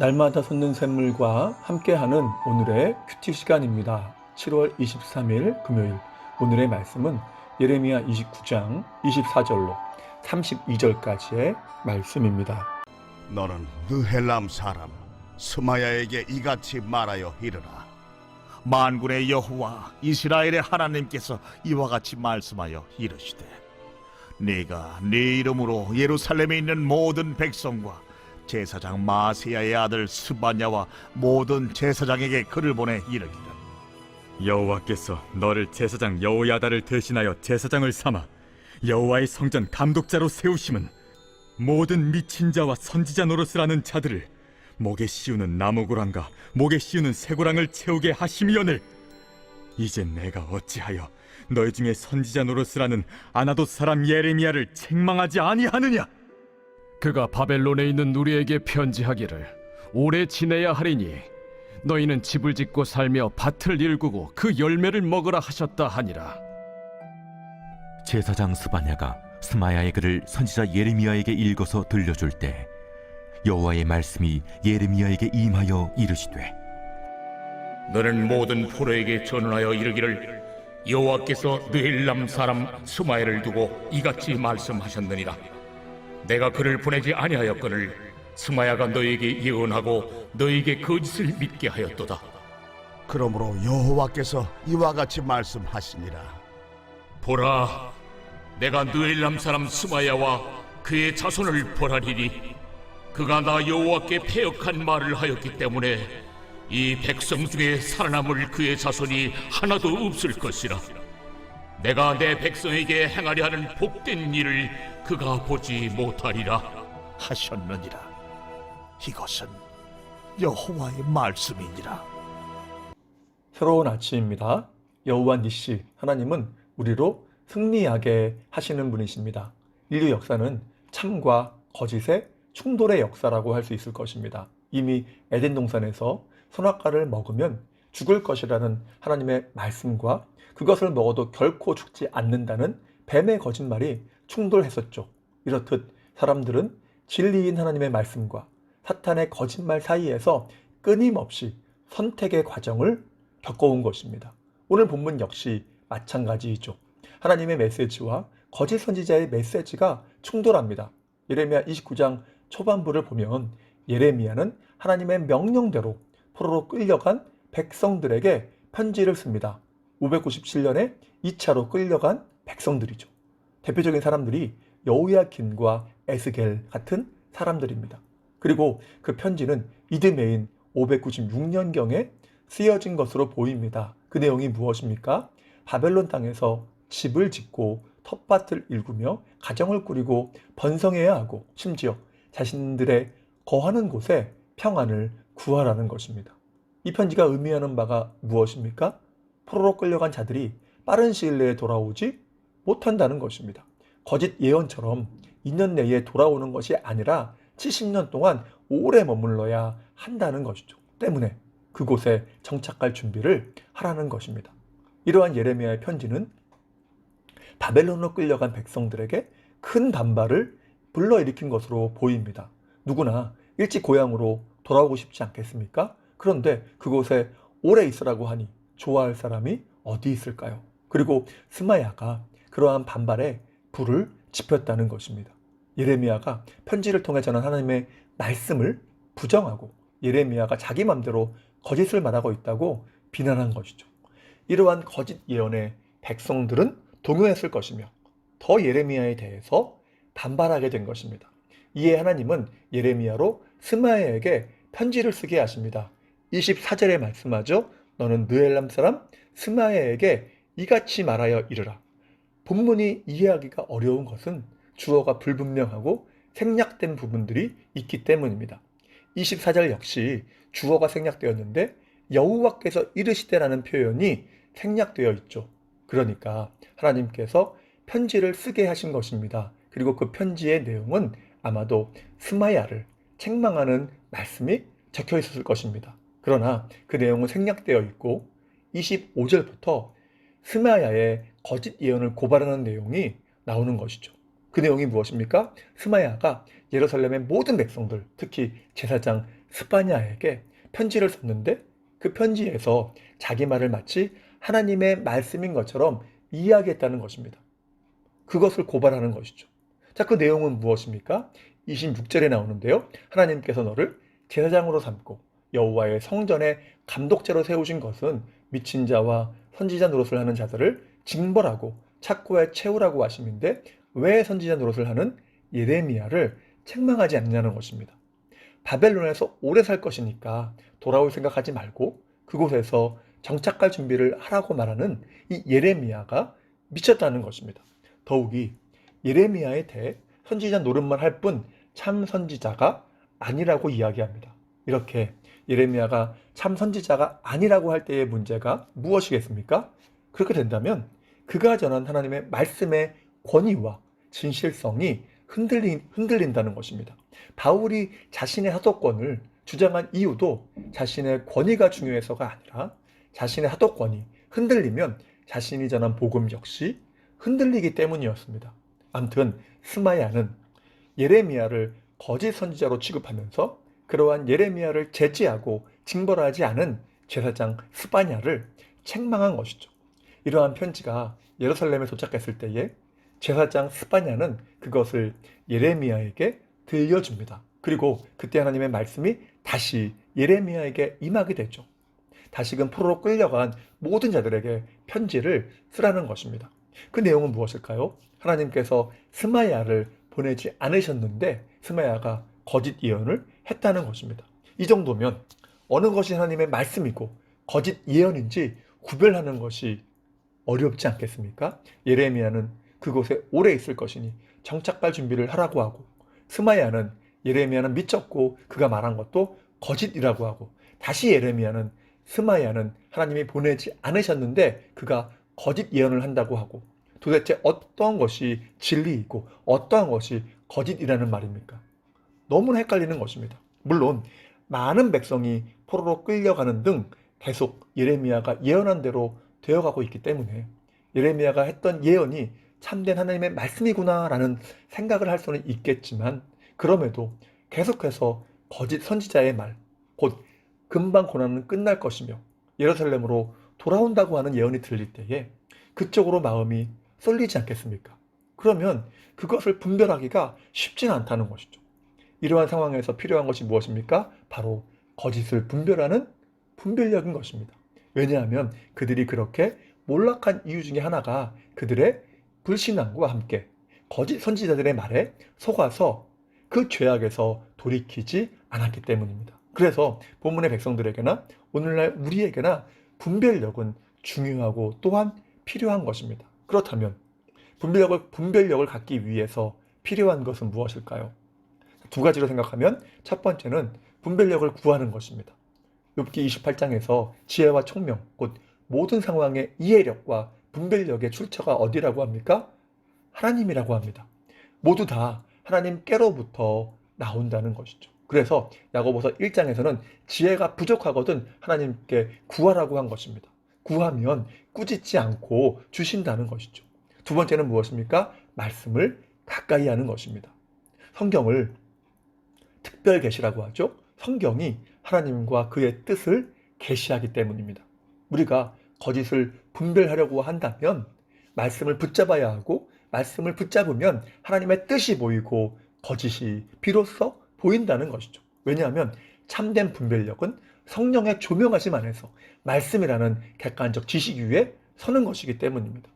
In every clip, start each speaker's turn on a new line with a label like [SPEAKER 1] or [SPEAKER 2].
[SPEAKER 1] 날마다 솟는 샘물과 함께하는 오늘의 큐티 시간입니다. 7월 23일 금요일 오늘의 말씀은 예레미야 29장 24절로 32절까지의 말씀입니다.
[SPEAKER 2] 너는 느헬람 사람 스마야에게 이같이 말하여 이르라.
[SPEAKER 3] 만군의 여호와 이스라엘의 하나님께서 이와 같이 말씀하여 이르시되, 네가 네 이름으로 예루살렘에 있는 모든 백성과 제사장 마세야의 아들 스바냐와 모든 제사장에게 글을 보내 이르기를,
[SPEAKER 4] 여호와께서 너를 제사장 여호야다를 대신하여 제사장을 삼아 여호와의 성전 감독자로 세우심은 모든 미친 자와 선지자 노릇을 하는 자들을 목에 씌우는 나무고랑과 목에 씌우는 쇠고랑을 채우게 하심이오늘, 이제 내가 어찌하여 너희 중에 선지자 노릇을 하는 아나돗 사람 예레미야를 책망하지 아니하느냐?
[SPEAKER 5] 그가 바벨론에 있는 우리에게 편지하기를 오래 지내야 하리니 너희는 집을 짓고 살며 밭을 일구고 그 열매를 먹으라 하셨다 하니라.
[SPEAKER 6] 제사장 스바냐가 스마야의 글을 선지자 예레미야에게 읽어서 들려줄 때 여호와의 말씀이 예레미야에게 임하여 이르시되,
[SPEAKER 7] 너는 모든 포로에게 전언하여 이르기를, 여호와께서 느헬람 사람 스마야를 두고 이같이 말씀하셨느니라. 내가 그를 보내지 아니하였거늘 스마야가 너에게 예언하고 너에게 거짓을 믿게 하였도다.
[SPEAKER 2] 그러므로 여호와께서 이와 같이 말씀하시니라.
[SPEAKER 7] 보라, 내가 느헬람 사람 스마야와 그의 자손을 벌하리니 그가 나 여호와께 패역한 말을 하였기 때문에 이 백성 중에 살아남을 그의 자손이 하나도 없을 것이라. 내가 내 백성에게 행하려 하는 복된 일을 그가 보지 못하리라
[SPEAKER 3] 하셨느니라. 이것은 여호와의 말씀이니라.
[SPEAKER 1] 새로운 아침입니다. 여호와 니시 하나님은 우리로 승리하게 하시는 분이십니다. 인류 역사는 참과 거짓의 충돌의 역사라고 할 수 있을 것입니다. 이미 에덴 동산에서 선악과를 먹으면 죽을 것이라는 하나님의 말씀과 그것을 먹어도 결코 죽지 않는다는 뱀의 거짓말이 충돌했었죠. 이렇듯 사람들은 진리인 하나님의 말씀과 사탄의 거짓말 사이에서 끊임없이 선택의 과정을 겪어온 것입니다. 오늘 본문 역시 마찬가지이죠. 하나님의 메시지와 거짓 선지자의 메시지가 충돌합니다. 예레미야 29장 초반부를 보면 예레미야는 하나님의 명령대로 포로로 끌려간 백성들에게 편지를 씁니다. 597년에 2차로 끌려간 백성들이죠. 대표적인 사람들이 여호야긴과 에스겔 같은 사람들입니다. 그리고 그 편지는 이듬해인 596년경에 쓰여진 것으로 보입니다. 그 내용이 무엇입니까? 바벨론 땅에서 집을 짓고 텃밭을 일구며 가정을 꾸리고 번성해야 하고 심지어 자신들의 거하는 곳에 평안을 구하라는 것입니다. 이 편지가 의미하는 바가 무엇입니까? 포로로 끌려간 자들이 빠른 시일 내에 돌아오지 못한다는 것입니다. 거짓 예언처럼 2년 내에 돌아오는 것이 아니라 70년 동안 오래 머물러야 한다는 것이죠. 때문에 그곳에 정착할 준비를 하라는 것입니다. 이러한 예레미야의 편지는 바벨론으로 끌려간 백성들에게 큰 반발을 불러일으킨 것으로 보입니다. 누구나 일찍 고향으로 돌아오고 싶지 않겠습니까? 그런데 그곳에 오래 있으라고 하니 좋아할 사람이 어디 있을까요? 그리고 스마야가 그러한 반발에 불을 지폈다는 것입니다. 예레미야가 편지를 통해 전한 하나님의 말씀을 부정하고 예레미야가 자기 맘대로 거짓을 말하고 있다고 비난한 것이죠. 이러한 거짓 예언에 백성들은 동요했을 것이며 더 예레미야에 대해서 반발하게 된 것입니다. 이에 하나님은 예레미야로 스마야에게 편지를 쓰게 하십니다. 24절에 말씀하죠. 너는 느헬람 사람 스마야에게 이같이 말하여 이르라. 본문이 이해하기가 어려운 것은 주어가 불분명하고 생략된 부분들이 있기 때문입니다. 24절 역시 주어가 생략되었는데 여호와께서 이르시되라는 표현이 생략되어 있죠. 그러니까 하나님께서 편지를 쓰게 하신 것입니다. 그리고 그 편지의 내용은 아마도 스마야를 책망하는 말씀이 적혀 있었을 것입니다. 그러나 그 내용은 생략되어 있고 25절부터 스마야의 거짓 예언을 고발하는 내용이 나오는 것이죠. 그 내용이 무엇입니까? 스마야가 예루살렘의 모든 백성들, 특히 제사장 스파냐에게 편지를 썼는데 그 편지에서 자기 말을 마치 하나님의 말씀인 것처럼 이야기했다는 것입니다. 그것을 고발하는 것이죠. 자, 그 내용은 무엇입니까? 26절에 나오는데요. 하나님께서 너를 제사장으로 삼고 여호와의 성전에 감독자로 세우신 것은 미친 자와 선지자 노릇을 하는 자들을 징벌하고 착고에 채우라고 하심인데 왜 선지자 노릇을 하는 예레미야를 책망하지 않느냐는 것입니다. 바벨론에서 오래 살 것이니까 돌아올 생각하지 말고 그곳에서 정착할 준비를 하라고 말하는 이 예레미야가 미쳤다는 것입니다. 더욱이 예레미야에 대해 선지자 노릇만 할 뿐 참 선지자가 아니라고 이야기합니다. 이렇게 예레미야가 참 선지자가 아니라고 할 때의 문제가 무엇이겠습니까? 그렇게 된다면 그가 전한 하나님의 말씀의 권위와 진실성이 흔들린다는 것입니다. 바울이 자신의 사도권을 주장한 이유도 자신의 권위가 중요해서가 아니라 자신의 사도권이 흔들리면 자신이 전한 복음 역시 흔들리기 때문이었습니다. 아무튼 스마야는 예레미야를 거짓 선지자로 취급하면서 그러한 예레미야를 제지하고 징벌하지 않은 제사장 스파냐를 책망한 것이죠. 이러한 편지가 예루살렘에 도착했을 때에 제사장 스파냐는 그것을 예레미야에게 들려줍니다. 그리고 그때 하나님의 말씀이 다시 예레미야에게 임하게 되죠. 다시금 포로로 끌려간 모든 자들에게 편지를 쓰라는 것입니다. 그 내용은 무엇일까요? 하나님께서 스마야를 보내지 않으셨는데 스마야가 거짓 예언을 했다는 것입니다. 이 정도면 어느 것이 하나님의 말씀이고 거짓 예언인지 구별하는 것이 어렵지 않겠습니까? 예레미야는 그곳에 오래 있을 것이니 정착할 준비를 하라고 하고 스마야는 예레미야는 미쳤고 그가 말한 것도 거짓이라고 하고 다시 예레미야는 스마야는 하나님이 보내지 않으셨는데 그가 거짓 예언을 한다고 하고 도대체 어떠한 것이 진리이고 어떠한 것이 거짓이라는 말입니까? 너무나 헷갈리는 것입니다. 물론 많은 백성이 포로로 끌려가는 등 계속 예레미야가 예언한 대로 되어가고 있기 때문에 예레미야가 했던 예언이 참된 하나님의 말씀이구나라는 생각을 할 수는 있겠지만 그럼에도 계속해서 거짓 선지자의 말, 곧 금방 고난은 끝날 것이며 예루살렘으로 돌아온다고 하는 예언이 들릴 때에 그쪽으로 마음이 쏠리지 않겠습니까? 그러면 그것을 분별하기가 쉽지는 않다는 것이죠. 이러한 상황에서 필요한 것이 무엇입니까? 바로 거짓을 분별하는 분별력인 것입니다. 왜냐하면 그들이 그렇게 몰락한 이유 중에 하나가 그들의 불신앙과 함께 거짓 선지자들의 말에 속아서 그 죄악에서 돌이키지 않았기 때문입니다. 그래서 본문의 백성들에게나 오늘날 우리에게나 분별력은 중요하고 또한 필요한 것입니다. 그렇다면 분별력을 갖기 위해서 필요한 것은 무엇일까요? 두 가지로 생각하면 첫 번째는 분별력을 구하는 것입니다. 욥기 28장에서 지혜와 총명, 곧 모든 상황의 이해력과 분별력의 출처가 어디라고 합니까? 하나님이라고 합니다. 모두 다 하나님께로부터 나온다는 것이죠. 그래서 야고보서 1장에서는 지혜가 부족하거든 하나님께 구하라고 한 것입니다. 구하면 꾸짖지 않고 주신다는 것이죠. 두 번째는 무엇입니까? 말씀을 가까이 하는 것입니다. 성경을 특별 계시라고 하죠. 성경이 하나님과 그의 뜻을 계시하기 때문입니다. 우리가 거짓을 분별하려고 한다면 말씀을 붙잡아야 하고 말씀을 붙잡으면 하나님의 뜻이 보이고 거짓이 비로소 보인다는 것이죠. 왜냐하면 참된 분별력은 성령의 조명하심 안에서 말씀이라는 객관적 지식 위에 서는 것이기 때문입니다.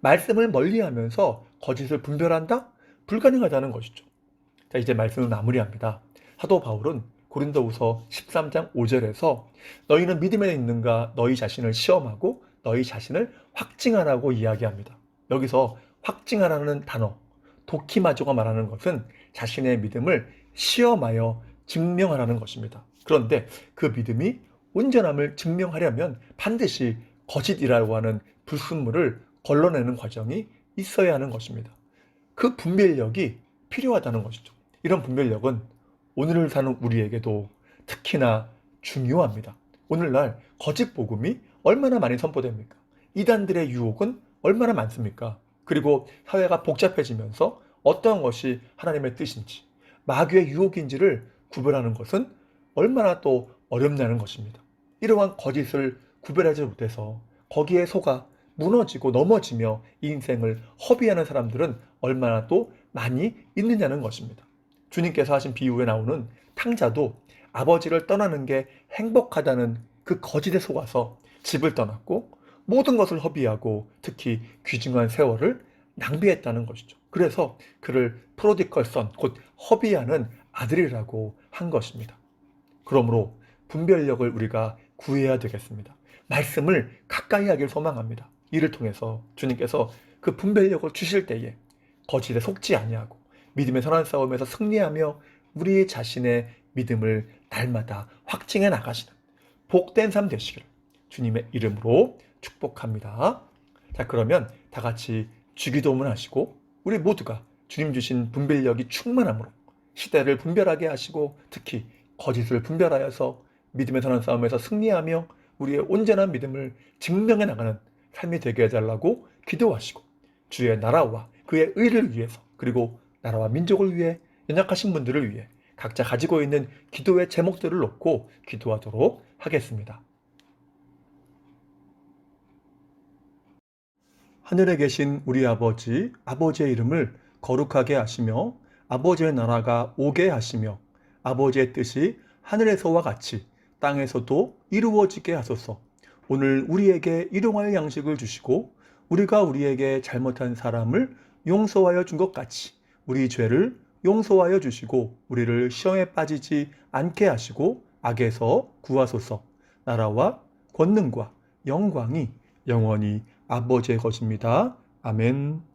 [SPEAKER 1] 말씀을 멀리하면서 거짓을 분별한다? 불가능하다는 것이죠. 자, 이제 말씀을 마무리합니다. 사도 바울은 고린도후서 13장 5절에서 너희는 믿음에 있는가 너희 자신을 시험하고 너희 자신을 확증하라고 이야기합니다. 여기서 확증하라는 단어, 도키마조가 말하는 것은 자신의 믿음을 시험하여 증명하라는 것입니다. 그런데 그 믿음이 온전함을 증명하려면 반드시 거짓이라고 하는 불순물을 걸러내는 과정이 있어야 하는 것입니다. 그 분별력이 필요하다는 것이죠. 이런 분별력은 오늘을 사는 우리에게도 특히나 중요합니다. 오늘날 거짓 복음이 얼마나 많이 선포됩니까? 이단들의 유혹은 얼마나 많습니까? 그리고 사회가 복잡해지면서 어떠한 것이 하나님의 뜻인지, 마귀의 유혹인지를 구별하는 것은 얼마나 또 어렵냐는 것입니다. 이러한 거짓을 구별하지 못해서 거기에 속아 무너지고 넘어지며 인생을 허비하는 사람들은 얼마나 또 많이 있느냐는 것입니다. 주님께서 하신 비유에 나오는 탕자도 아버지를 떠나는 게 행복하다는 그 거짓에 속아서 집을 떠났고 모든 것을 허비하고 특히 귀중한 세월을 낭비했다는 것이죠. 그래서 그를 프로디컬 선, 곧 허비하는 아들이라고 한 것입니다. 그러므로 분별력을 우리가 구해야 되겠습니다. 말씀을 가까이 하길 소망합니다. 이를 통해서 주님께서 그 분별력을 주실 때에 거짓에 속지 아니하고 믿음의 선한 싸움에서 승리하며 우리 자신의 믿음을 날마다 확증해 나가시는 복된 삶 되시기를 주님의 이름으로 축복합니다. 자, 그러면 다 같이 주기도문 하시고 우리 모두가 주님 주신 분별력이 충만함으로 시대를 분별하게 하시고 특히 거짓을 분별하여서 믿음의 선한 싸움에서 승리하며 우리의 온전한 믿음을 증명해 나가는 삶이 되게 해달라고 기도하시고 주의 나라와 그의 의를 위해서 그리고 나라와 민족을 위해 연약하신 분들을 위해 각자 가지고 있는 기도의 제목들을 놓고 기도하도록 하겠습니다. 하늘에 계신 우리 아버지, 아버지의 이름을 거룩하게 하시며 아버지의 나라가 오게 하시며 아버지의 뜻이 하늘에서와 같이 땅에서도 이루어지게 하소서. 오늘 우리에게 일용할 양식을 주시고 우리가 우리에게 잘못한 사람을 용서하여 준 것 같이 우리 죄를 용서하여 주시고 우리를 시험에 빠지지 않게 하시고 악에서 구하소서. 나라와 권능과 영광이 영원히 아버지의 것입니다. 아멘.